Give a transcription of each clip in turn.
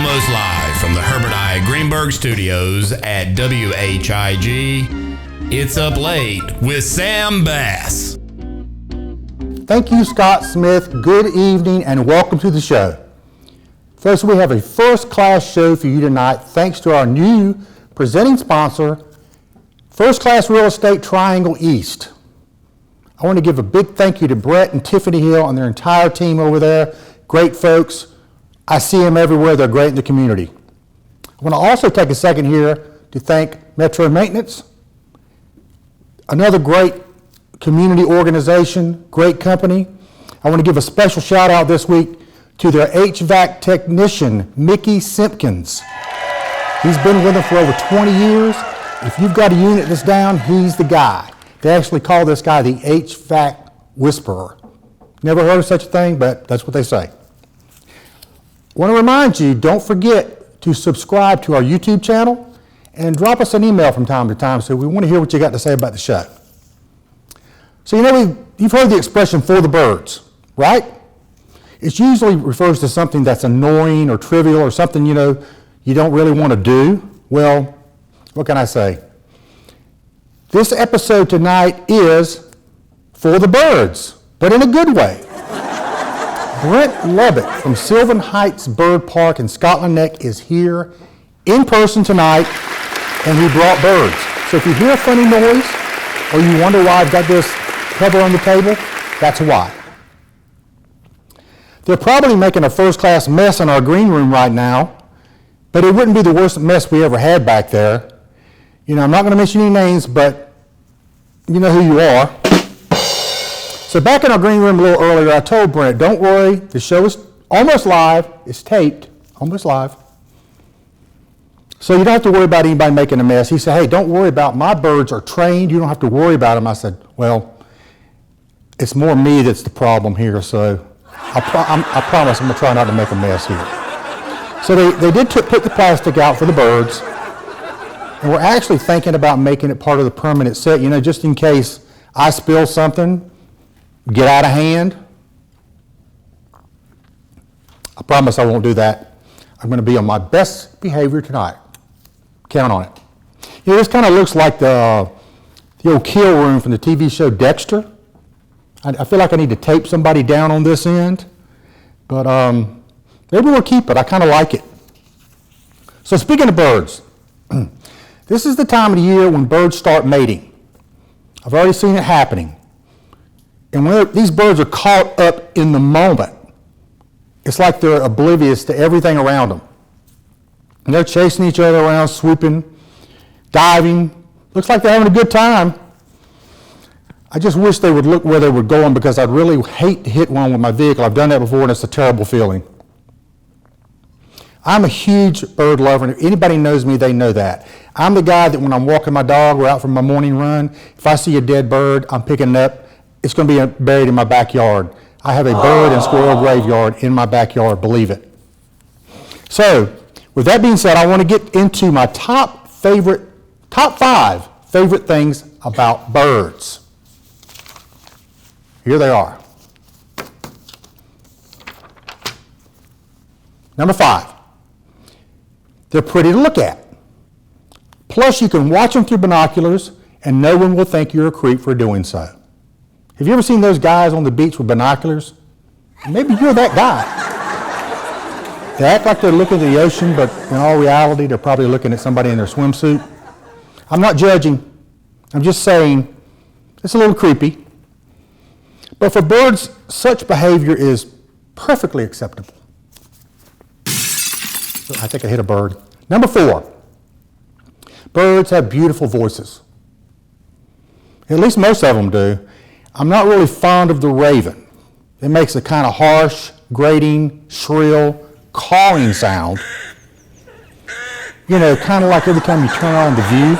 almost live from the Herbert I. Greenberg Studios at WHIG. It's Up Late with Sam Bass. Thank you, Scott Smith. Good evening and welcome to the show. First, we have a first-class show for you tonight thanks to our new presenting sponsor, First Class Real Estate Triangle East. I want to give a big thank you to Brent and Tiffany Hill and their entire team over there. Great folks. I see them everywhere. They're great in the community. I want to also take a second here to thank Metro Maintenance, another great community organization, great company. I want to give a special shout out this week to their HVAC technician, Mickey Simpkins. He's been with them for over 20 years. If you've got a unit that's down, he's the guy. They actually call this guy the HVAC Whisperer. Never heard of such a thing, but that's what they say. I want to remind you, don't forget to subscribe to our YouTube channel and drop us an email from time to time, so we want to hear what you got to say about the show. So you've heard the expression "for the birds," right? It usually refers to something that's annoying or trivial or something you don't really want to do. Well, what can I say? This episode tonight is for the birds, but in a good way. Brent Lubbock from Sylvan Heights Bird Park in Scotland Neck is here in person tonight, and he brought birds. So if you hear a funny noise or you wonder why I've got this cover on the table, that's why. They're probably making a first-class mess in our green room right now, but it wouldn't be the worst mess we ever had back there. I'm not going to mention any names, but you know who you are. So back in our green room a little earlier, I told Brent, don't worry, the show is almost live. It's taped, almost live. So you don't have to worry about anybody making a mess. He said, hey, don't worry about my birds are trained. You don't have to worry about them. I said, well, it's more me that's the problem here, so I promise I'm going to try not to make a mess here. So they did put the plastic out for the birds, and we're actually thinking about making it part of the permanent set, just in case I spill something, get out of hand. I promise I won't do that. I'm going to be on my best behavior tonight. Count on it. This kind of looks like the old kill room from the TV show Dexter. I feel like I need to tape somebody down on this end, but maybe we'll keep it. I kind of like it. So speaking of birds, this is the time of the year when birds start mating. I've already seen it happening. And when these birds are caught up in the moment, it's like they're oblivious to everything around them. And they're chasing each other around, swooping, diving. Looks like they're having a good time. I just wish they would look where they were going, because I'd really hate to hit one with my vehicle. I've done that before, and it's a terrible feeling. I'm a huge bird lover, and if anybody knows me, they know that. I'm the guy that when I'm walking my dog or out for my morning run, if I see a dead bird, I'm picking it up. It's going to be buried in my backyard. I have a bird and squirrel graveyard in my backyard, believe it. So, with that being said, I want to get into my top 5 favorite things about birds. Here they are. Number 5, they're pretty to look at. Plus, you can watch them through binoculars, and no one will think you're a creep for doing so. Have you ever seen those guys on the beach with binoculars? Maybe you're that guy. They act like they're looking at the ocean, but in all reality, they're probably looking at somebody in their swimsuit. I'm not judging. I'm just saying it's a little creepy. But for birds, such behavior is perfectly acceptable. I think I hit a bird. Number 4, birds have beautiful voices. At least most of them do. I'm not really fond of the raven. It makes a kind of harsh, grating, shrill, calling sound. Kind of like every time you turn on The View.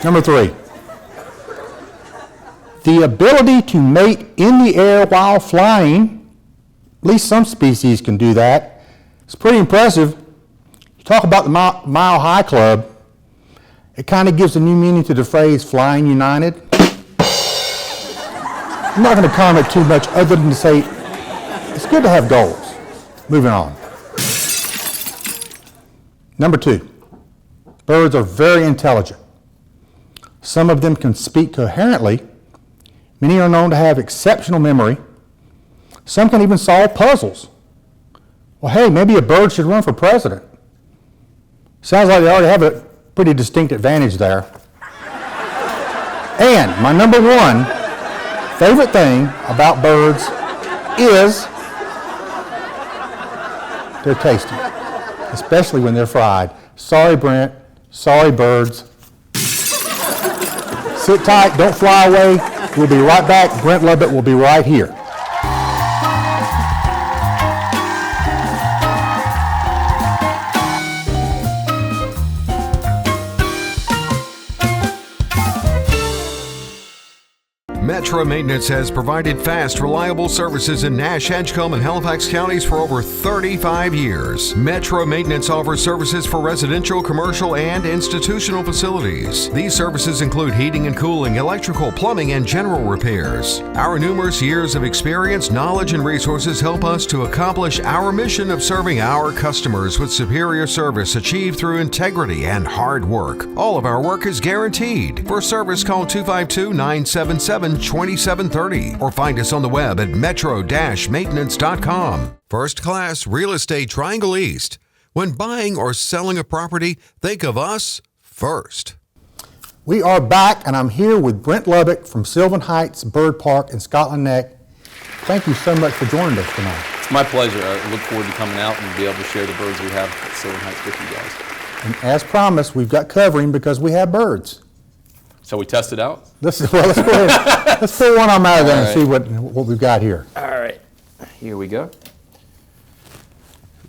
Number 3, the ability to mate in the air while flying. At least some species can do that. It's pretty impressive. You talk about the Mile High Club. It kind of gives a new meaning to the phrase flying united. I'm not going to comment too much other than to say it's good to have goals. Moving on. Number 2, birds are very intelligent. Some of them can speak coherently. Many are known to have exceptional memory. Some can even solve puzzles. Well, hey, maybe a bird should run for president. Sounds like they already have a pretty distinct advantage there. And my number 1 favorite thing about birds is they're tasty, especially when they're fried. Sorry, Brent. Sorry, birds. Sit tight. Don't fly away. We'll be right back. Brent Lubbock will be right here. Metro Maintenance has provided fast, reliable services in Nash, Edgecombe, and Halifax counties for over 35 years. Metro Maintenance offers services for residential, commercial, and institutional facilities. These services include heating and cooling, electrical, plumbing, and general repairs. Our numerous years of experience, knowledge, and resources help us to accomplish our mission of serving our customers with superior service achieved through integrity and hard work. All of our work is guaranteed. For service, call 252-977-2730 or find us on the web at metro-maintenance.com. First Class Real Estate Triangle East. When buying or selling a property, think of us first. We are back, and I'm here with Brent Lubbock from Sylvan Heights Bird Park in Scotland Neck. Thank you so much for joining us tonight. It's my pleasure. I look forward to coming out and be able to share the birds we have at Sylvan Heights with you guys. And as promised, we've got covering because we have birds. Shall we test it out? Let's go ahead. Let's pull one arm out of there and see what we've got here. All right. Here we go.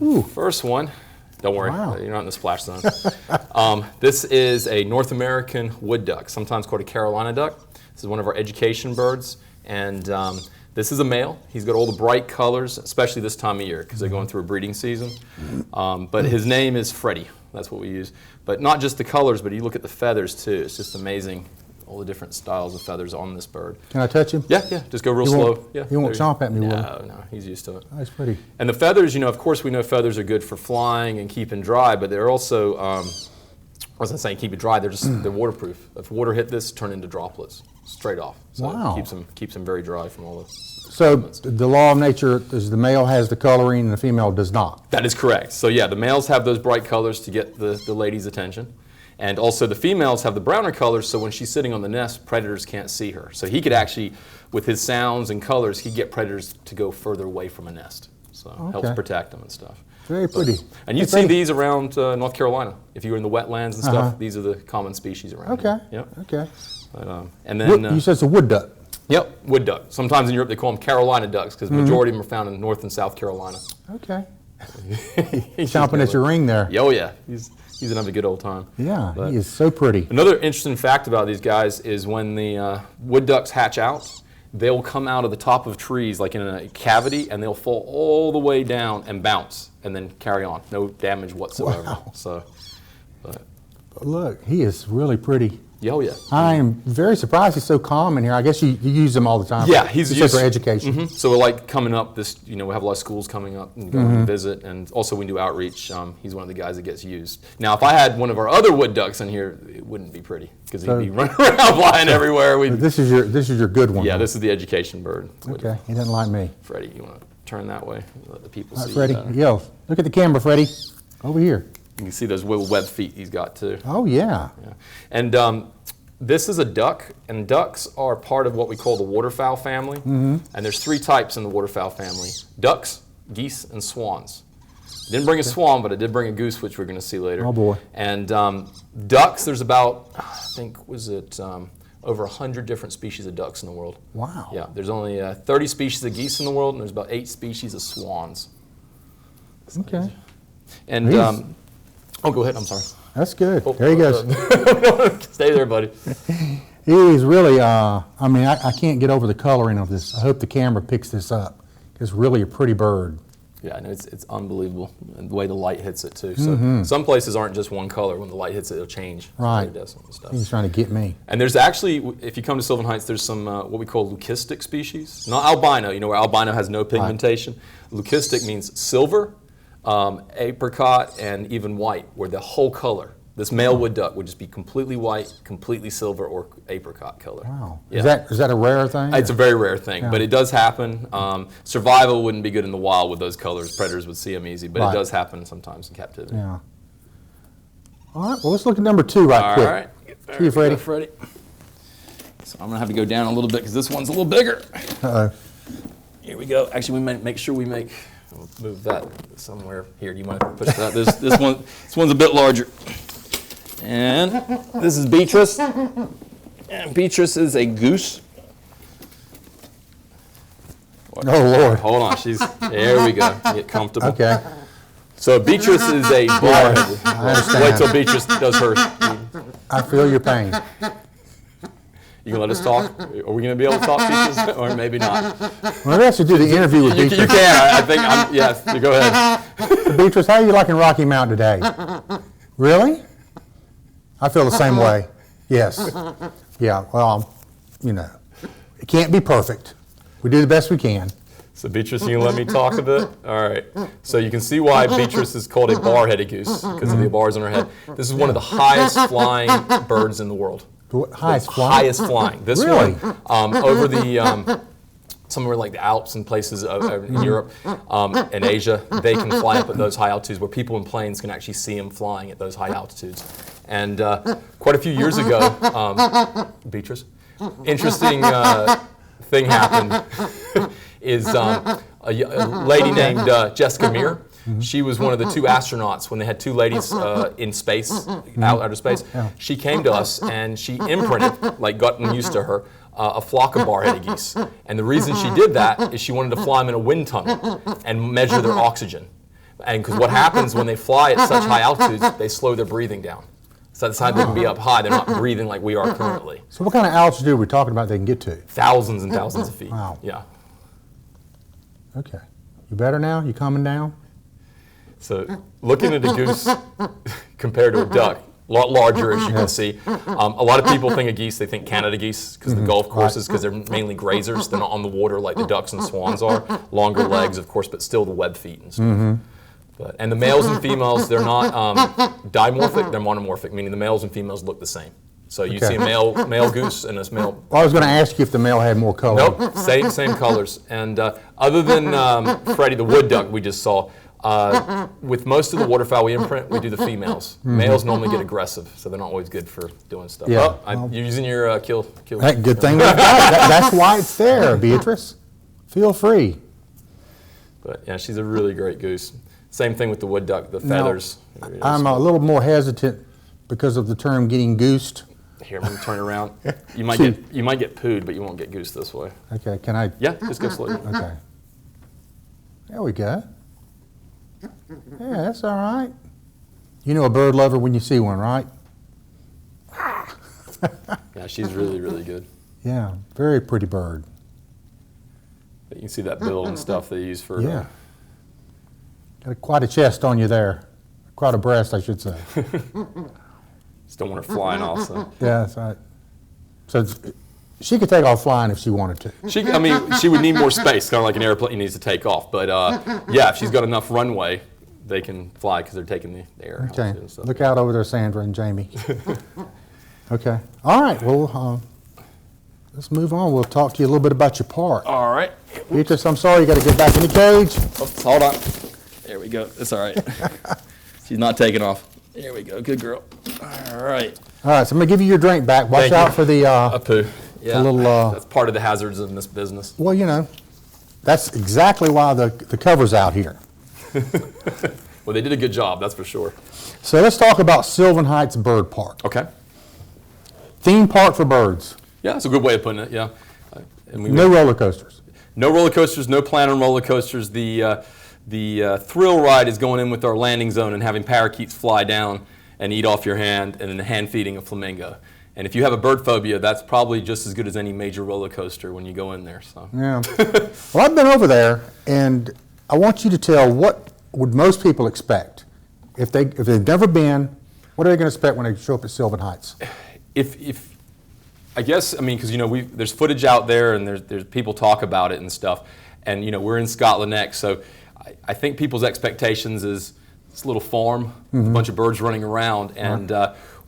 Ooh. First one. Don't worry. Wow. You're not in the splash zone. This is a North American wood duck, sometimes called a Carolina duck. This is one of our education birds. And this is a male. He's got all the bright colors, especially this time of year because they're going through a breeding season. But his name is Freddie. That's what we use. But not just the colors, but you look at the feathers too. It's just amazing, all the different styles of feathers on this bird. Can I touch him? Yeah. Just go real slow. Yeah. He won't chomp at me, will he? No, he's used to it. Oh, he's pretty. And the feathers, of course we know feathers are good for flying and keeping dry, but they're also, I wasn't saying keep it dry, they're waterproof. If water hit this, turn into droplets straight off. So Wow. it keeps them very dry from all the So elements. the law of nature is the male has the coloring and the female does not. That is correct. So yeah, the males have those bright colors to get the lady's attention. And also the females have the browner colors, so when she's sitting on the nest, predators can't see her. So he could actually, with his sounds and colors, he'd get predators to go further away from a nest. So helps protect them and stuff. Very pretty. And you'd see these around North Carolina. If you were in the wetlands and stuff, these are the common species around Okay. here. Yep. Okay. But, and then, You said it's a wood duck. Yep, wood duck. Sometimes in Europe they call them Carolina ducks because the majority of them are found in North and South Carolina. Okay. Chomping at your ring there. Oh yeah, he's gonna have a good old time. Yeah, But he is so pretty. another interesting fact about these guys is when the wood ducks hatch out, they'll come out of the top of trees like in a cavity and they'll fall all the way down and bounce and then carry on. No damage whatsoever. Wow. So, but, Look, he is really pretty. oh yeah. I am very surprised he's so calm in here. I guess you use him all the time. Yeah, he's just used for education. Mhm. So like coming up, we have a lot of schools coming up and going to visit, and also we do outreach. He's one of the guys that gets used. Now, if I had one of our other wood ducks in here, it wouldn't be pretty because he'd be running around flying everywhere. But this is your good one. Yeah, though. this is the education bird. Okay, he doesn't like me. Freddie, you want to turn that way? Let the people All right, see Freddie, you better. yo, look at the camera, Freddie. Over here. You can see those little web feet he's got too. Oh, yeah. Yeah. And this is a duck, and ducks are part of what we call the waterfowl family. And there's 3 types in the waterfowl family: ducks, geese, and swans. Didn't bring a swan, but I did bring a goose, which we're going to see later. Oh, boy. And ducks, there's about, over 100 different species of ducks in the world. Wow. Yeah, there's only 30 species of geese in the world, and there's about 8 species of swans. Okay. And, He's- go ahead, I'm sorry. That's good. There he goes. Stay there, buddy. He's really, I can't get over the coloring of this. I hope the camera picks this up. It's really a pretty bird. Yeah, I know it's unbelievable the way the light hits it too. So some places aren't just one color. When the light hits it, it'll change. Right. Iridescent stuff. He's trying to get me. And there's actually, if you come to Sylvan Heights, there's some what we call leucistic species. Not albino, where albino has no pigmentation. Right. Leucistic means silver, apricot, and even white, where the whole color. This male wood duck would just be completely white, completely silver, or apricot color. Wow. Yeah. Is that a rare thing? It's a very rare thing, but it does happen. Survival wouldn't be good in the wild with those colors. Predators would see them easy, but it does happen sometimes in captivity. Yeah. All right, well, let's look at number 2 right quick. All right. See you, Freddie. Freddie. So I'm going to have to go down a little bit because this one's a little bigger. Uh-oh. Here we go. Actually, we might make sure we we'll move that somewhere here. Do you want to push that? This one's a bit larger. And this is Beatrice. And Beatrice is a goose. Oh, Lord. Hold on. There we go. Get comfortable. Okay. So Beatrice is a bar. I understand. Wait till Beatrice does hers. I feel your pain. You can let us talk? Are we going to be able to talk, Beatrice? Or maybe not? Well, we have to do the interview with Beatrice. You can. I think, yes, you go ahead. Beatrice, how are you liking Rocky Mountain today? Really? I feel the same way. Yes. Yeah, well, it can't be perfect. We do the best we can. So Beatrice, you can let me talk a bit? All right. So you can see why Beatrice is called a bar-headed goose, because of the bars on her head. This is one of the highest flying birds in the world. Highest flying? Highest flying. This really? one, over the... somewhere like the Alps and places in Europe and Asia, they can fly up at those high altitudes where people in planes can actually see them flying at those high altitudes. And quite a few years ago, Beatrice, interesting thing happened is a lady named Jessica Meir. She was one of the 2 astronauts when they had 2 ladies in space, outer space. She came to us and she imprinted, gotten used to her, a flock of bar-headed geese. And the reason she did that is she wanted to fly them in a wind tunnel and measure their oxygen. And because what happens when they fly at such high altitudes, they slow their breathing down. So that's how they can be up high. They're not breathing like we are currently. So what kind of altitude are we talking about they can get to? Thousands and thousands of feet. Wow. Yeah. Okay. You better now? You calming down? So looking at a goose compared to a duck, a lot larger, as you can see. A lot of people think of geese, they think Canada geese because the golf courses, because they're mainly grazers. They're not on the water like the ducks and swans are. Longer legs, of course, but still the web feet and stuff. And the males and females, they're not dimorphic, they're monomorphic, meaning the males and females look the same. So you see a male goose and a male. Well, I was going to ask you if the male had more color. Nope, same colors. And other than Freddie, the wood duck we just saw, with most of the waterfowl we imprint, we do the females. Males normally get aggressive, so they're not always good for doing stuff. Yeah. You're using your kill. Hey, good thing we've got it. That's why it's there, Beatrice. Feel free. But yeah, she's a really great goose. Same thing with the wood duck, the feathers. I'm a little more hesitant because of the term getting goosed. Here, let me turn around. You might get pooed, but you won't get goose this way. Okay, can I? Yeah, just go slowly. Okay. There we go. Yeah, that's all right. You know a bird lover when you see one, right? Yeah, she's really, really good. Yeah, very pretty bird. But you can see that bill and stuff they use for... Yeah. Got quite a chest on you there. Quite a breast, I should say. Just don't want her flying off. So. Yeah, that's right. So she could take off flying if she wanted to. She would need more space, kind of like an airplane needs to take off. But yeah, if she's got enough runway, they can fly because they're taking the air. Okay, look out over there, Sandra and Jamie. Okay, all right, well, let's move on. We'll talk to you a little bit about your part. All right. Beatrice, I'm sorry, you got to get back in the cage. Oops, hold on. There we go. That's all right. She's not taking off. There we go. Good girl. All right. All right, so I'm going to give you your drink back. Watch out for the... a poo. Yeah, that's part of the hazards in this business. Well, you know, that's exactly why the cover's out here. Well, they did a good job, that's for sure. So let's talk about Sylvan Heights Bird Park. Okay. Theme park for birds. Yeah, that's a good way of putting it, yeah. No roller coasters. No roller coasters, no plan on roller coasters. The thrill ride is going in with our landing zone and having parakeets fly down and eat off your hand, and then hand feeding a flamingo. And if you have a bird phobia, that's probably just as good as any major roller coaster when you go in there. So. Yeah. Well, I've been over there, and I want you to tell what would most people expect if they've never been. What are they going to expect when they show up at Sylvan Heights? If I guess, I mean, because there's footage out there and there's people talk about it and stuff, and we're in Scotland Neck, so I think people's expectations is this little farm, a bunch of birds running around, and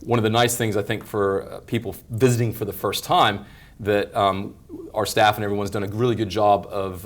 one of the nice things I think for people visiting for the first time, that our staff and everyone's done a really good job of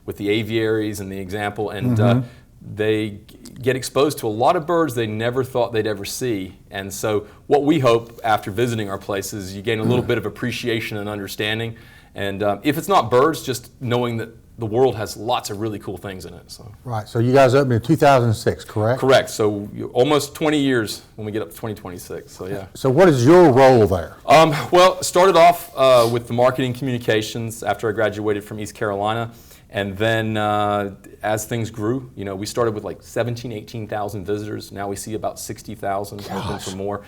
with the aviaries and the example, and they get exposed to a lot of birds they never thought they'd ever see. And so what we hope after visiting our places, you gain a little bit of appreciation and understanding. And if it's not birds, just knowing that the world has lots of really cool things in it. So. Right, so you guys opened in 2006, correct? Correct, so almost 20 years when we get up to 2026, so yeah. So what is your role there? Well, started off with the marketing communications after I graduated from East Carolina. And then as things grew, we started with like 18,000 visitors. Now we see about 60,000, hoping for more.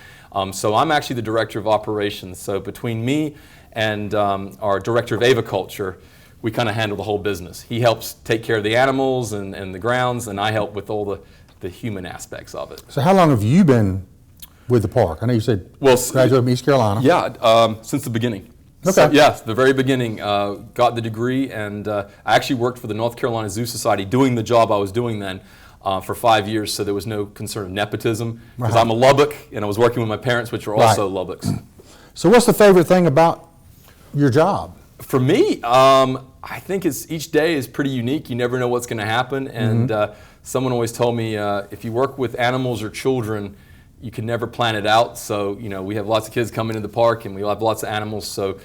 So I'm actually the director of operations. So between me and our director of aviculture, we kind of handle the whole business. He helps take care of the animals and the grounds, and I help with all the human aspects of it. So how long have you been with the park? I know you said graduated from East Carolina. Yeah, since the beginning. Okay. So, yes, the very beginning. Got the degree, and I actually worked for the North Carolina Zoo Society doing the job I was doing then for 5 years, so there was no concern of nepotism, because I'm a Lubbock, and I was working with my parents, which are also Lubbocks. So what's the favorite thing about your job? For me, I think each day is pretty unique. You never know what's going to happen, and someone always told me if you work with animals or children, you can never plan it out. So, we have lots of kids coming to the park, and we have lots of animals. So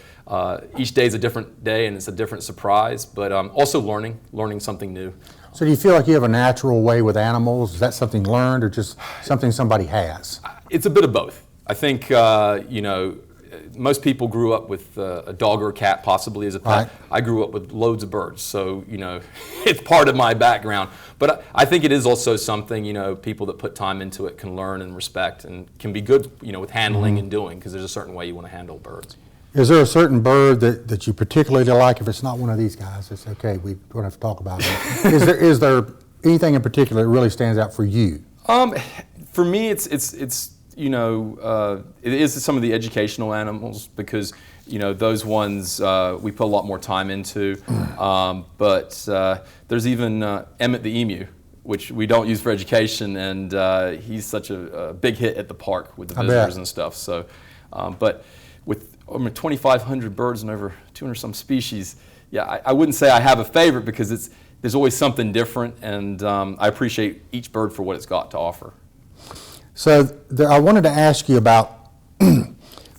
each day is a different day, and it's a different surprise, but also learning something new. So do you feel like you have a natural way with animals? Is that something learned or just something somebody has? It's a bit of both. I think, most people grew up with a dog or a cat possibly as a pet. Right. I grew up with loads of birds, so it's part of my background. But I think it is also something people that put time into it can learn and respect, and can be good with handling and doing, because there's a certain way you want to handle birds. Is there a certain bird that you particularly like? If it's not one of these guys, it's okay. We don't have to talk about it. Is there anything in particular that really stands out for you? For me, it is some of the educational animals, because those ones we put a lot more time into. But there's even Emmett the emu, which we don't use for education, and he's such a big hit at the park with the visitors and stuff. So, but with over 2,500 birds and over 200 some species, I wouldn't say I have a favorite, because there's always something different, and I appreciate each bird for what it's got to offer. So I wanted to ask you about,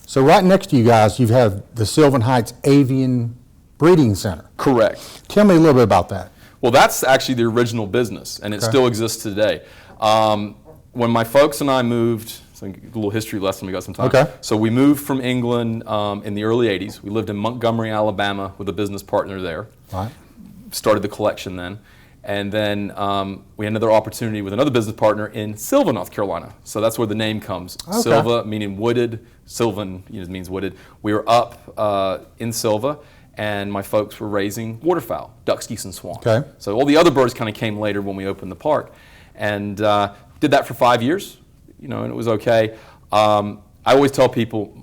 so right next to you guys, you have the Sylvan Heights Avian Breeding Center. Correct. Tell me a little bit about that. Well, that's actually the original business, and it still exists today. When my folks and I moved, so a little history lesson we got some time. Okay. So we moved from England in the early 80s. We lived in Montgomery, Alabama with a business partner there. Right. Started the collection then. And then we had another opportunity with another business partner in Sylva, North Carolina. So that's where the name comes. Okay. Sylva meaning wooded, Sylvan means wooded. We were up in Sylva, and my folks were raising waterfowl, ducks, geese, and swans. Okay. So all the other birds kind of came later when we opened the park. And did that for 5 years, and it was okay. I always tell people,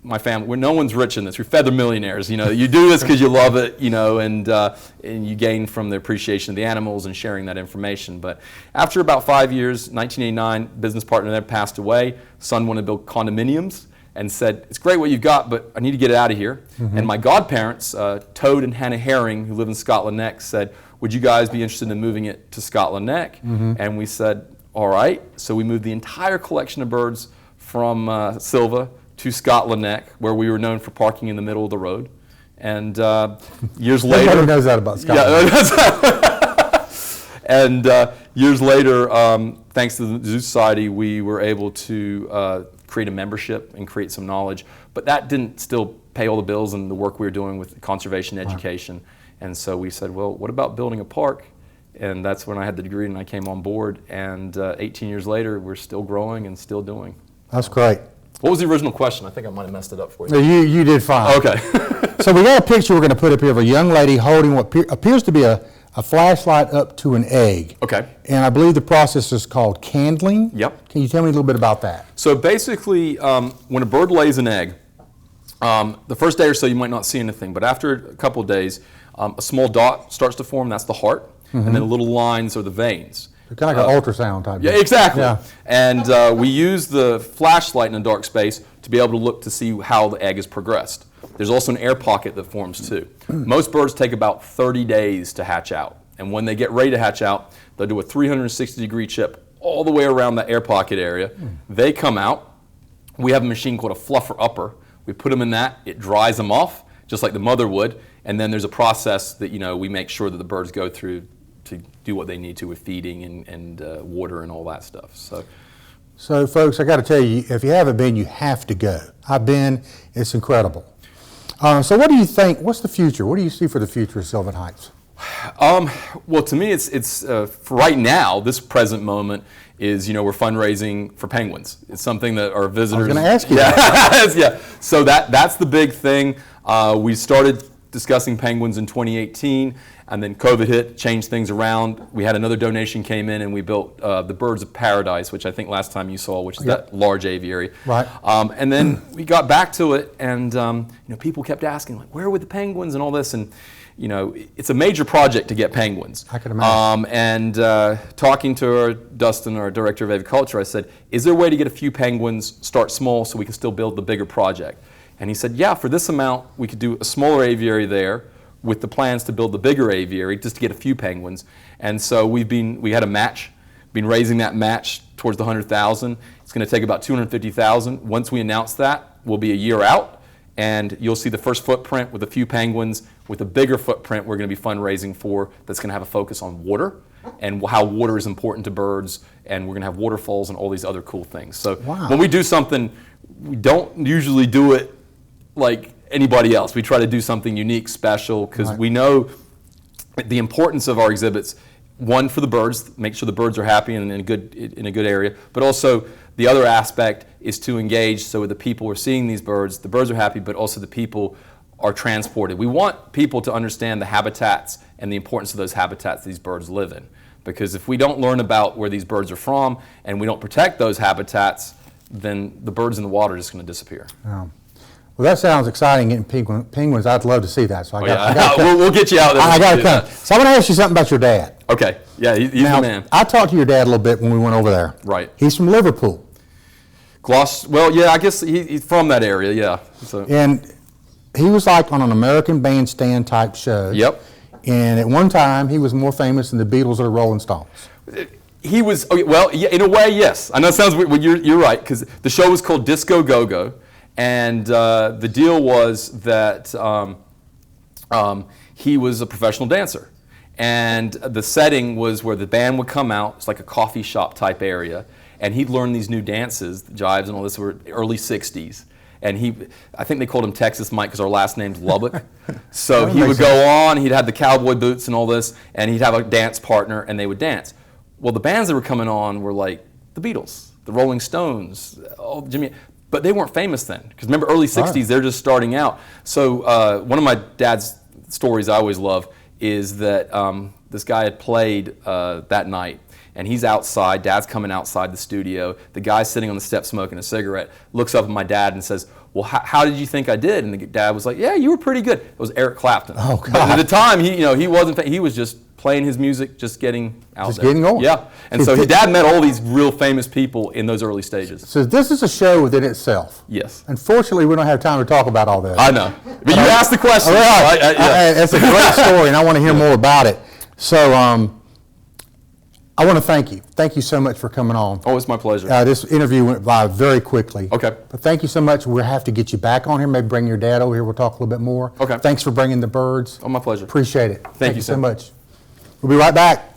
my family, no one's rich in this. We're feather millionaires. You do this because you love it, and you gain from the appreciation of the animals and sharing that information. But after about 5 years, 1989, business partner there passed away. Son wanted to build condominiums and said, "It's great what you've got, but I need to get it out of here." And my godparents, Toad and Hannah Herring, who live in Scotland Neck, said, "Would you guys be interested in moving it to Scotland Neck?" And we said, "All right." So we moved the entire collection of birds from Sylva to Scotland Neck, where we were known for parking in the middle of the road. And years later... Everybody knows that about Scotland. Yeah, and years later, thanks to the Zoo Society, we were able to create a membership and create some knowledge. But that didn't still pay all the bills and the work we were doing with conservation education. And so we said, well, what about building a park? And that's when I had the degree and I came on board. And 18 years later, we're still growing and still doing. That's great. What was the original question? I think I might have messed it up for you. You did fine. Okay. So we got a picture we're going to put up here of a young lady holding what appears to be a a flashlight up to an egg. Okay. And I believe the process is called candling. Yep. Can you tell me a little bit about that? So basically, when a bird lays an egg, the first day or so you might not see anything, but after a couple of days, a small dot starts to form. That's the heart, and then the little lines are the veins. Kind of like an ultrasound type. Yeah, thing. exactly. Yeah. And we use the flashlight in a dark space to be able to look to see how the egg has progressed. There's also an air pocket that forms too. Most birds take about 30 days to hatch out. And when they get ready to hatch out, they'll do a 360-degree chip all the way around the air pocket area. They come out. We have a machine called a fluffer upper. We put them in that. It dries them off, just like the mother would. And then there's a process that we make sure that the birds go through to do what they need to with feeding and water and all that stuff. So folks, I got to tell you, if you haven't been, you have to go. I've been. It's incredible. So what do you think? What's the future? What do you see for the future of Sylvan Heights? Well, to me, it's for right now. This present moment is we're fundraising for penguins. It's something that our visitors. I was going to ask you. Yeah. So that's the big thing. We started discussing penguins in 2018, and then COVID hit, changed things around. We had another donation came in, and we built the Birds of Paradise, which I think last time you saw, which is that large aviary. Right. And then we got back to it, and people kept asking, like, where were the penguins and all this, and it's a major project to get penguins. I can imagine. And talking to Dustin, our director of aviculture, I said, is there a way to get a few penguins, start small, so we can still build the bigger project? And he said, yeah, for this amount, we could do a smaller aviary there with the plans to build the bigger aviary just to get a few penguins. And so we had a match, been raising that match towards the 100,000. It's going to take about 250,000. Once we announce that, we'll be a year out, and you'll see the first footprint with a few penguins. With a bigger footprint, we're going to be fundraising for that's going to have a focus on water and how water is important to birds, and we're going to have waterfalls and all these other cool things. So when we do something, we don't usually do it like anybody else. We try to do something unique, special, because we know the importance of our exhibits. One, for the birds, make sure the birds are happy and in a good area, but also the other aspect is to engage so the people who are seeing these birds, the birds are happy, but also the people are transported. We want people to understand the habitats and the importance of those habitats these birds live in, because if we don't learn about where these birds are from and we don't protect those habitats, then the birds in the water are just going to disappear. Well, that sounds exciting, getting penguins. I'd love to see that. So we'll get you out there. I got to come. So I want to ask you something about your dad. Okay. Yeah, he's the man. I talked to your dad a little bit when we went over there. Right. He's from Liverpool. Well, yeah, I guess he's from that area, yeah. So. And he was like on an American Bandstand type show. Yep. And at one time, he was more famous than the Beatles or the Rolling Stones. He was, well, yeah, in a way, yes. I know it sounds weird, but you're right, because the show was called Disco Go-Go. And the deal was that he was a professional dancer. And the setting was where the band would come out. It's like a coffee shop type area. And he'd learn these new dances, the jives and all this, were early 60s. And I think they called him Texas Mike because our last name's Lubbock. So he would go on, he'd have the cowboy boots and all this, and he'd have a dance partner, and they would dance. Well, the bands that were coming on were like the Beatles, the Rolling Stones, Jimmy. But they weren't famous then, because remember, early 60s, they're just starting out. So one of my dad's stories I always love is that this guy had played that night, and he's outside. Dad's coming outside the studio. The guy's sitting on the steps smoking a cigarette, looks up at my dad and says, well, how did you think I did? And the dad was like, yeah, you were pretty good. It was Eric Clapton. Oh, God. But at the time, he wasn't. He was just playing his music, just getting out there. Just getting on. Yeah. And so his dad met all these real famous people in those early stages. So this is a show within itself. Yes. Unfortunately, we don't have time to talk about all that. I know. But you asked the question. It's a great story, and I want to hear more about it. So I want to thank you. Thank you so much for coming on. Oh, it's my pleasure. This interview went by very quickly. Okay. But thank you so much. We'll have to get you back on here. Maybe bring your dad over here. We'll talk a little bit more. Okay. Thanks for bringing the birds. Oh, my pleasure. Appreciate it. Thank you so much. We'll be right back.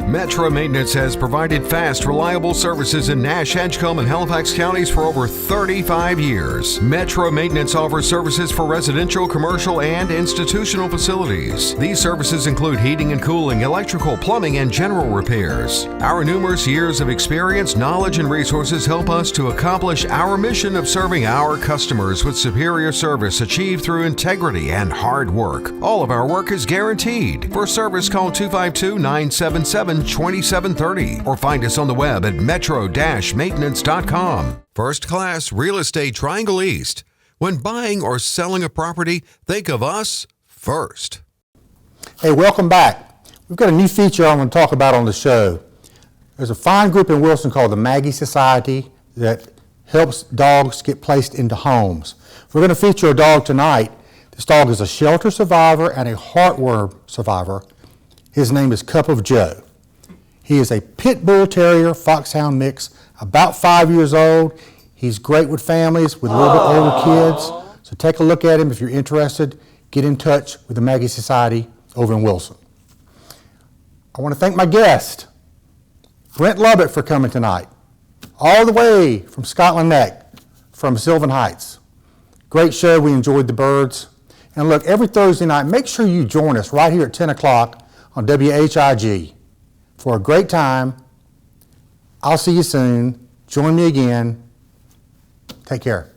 Metro Metro Maintenance has provided fast, reliable services in Nash, Edgecombe, and Halifax counties for over 35 years. Metro Maintenance offers services for residential, commercial, and institutional facilities. These services include heating and cooling, electrical, plumbing, and general repairs. Our numerous years of experience, knowledge, and resources help us to accomplish our mission of serving our customers with superior service achieved through integrity and hard work. All of our work is guaranteed. For service, call 252-977-2730 or find us on the web at metro-maintenance.com. First Class Real Estate Triangle East. When buying or selling a property, think of us first. Hey, welcome back. We've got a new feature I want to talk about on the show. There's a fine group in Wilson called the Maggie Society that helps dogs get placed into homes. We're going to feature a dog tonight. This dog is a shelter survivor and a heartworm survivor. His name is Cup of Joe. He is a pit bull terrier foxhound mix, about 5 years old. He's great with families, with a little bit older kids. So take a look at him if you're interested. Get in touch with the Maggie Society over in Wilson. I want to thank my guest, Brent Lubbock, for coming tonight, all the way from Scotland Neck, from Sylvan Heights. Great show. We enjoyed the birds. And look, every Thursday night, make sure you join us right here at 10 o'clock on WHIG for a great time. I'll see you soon. Join me again. Take care.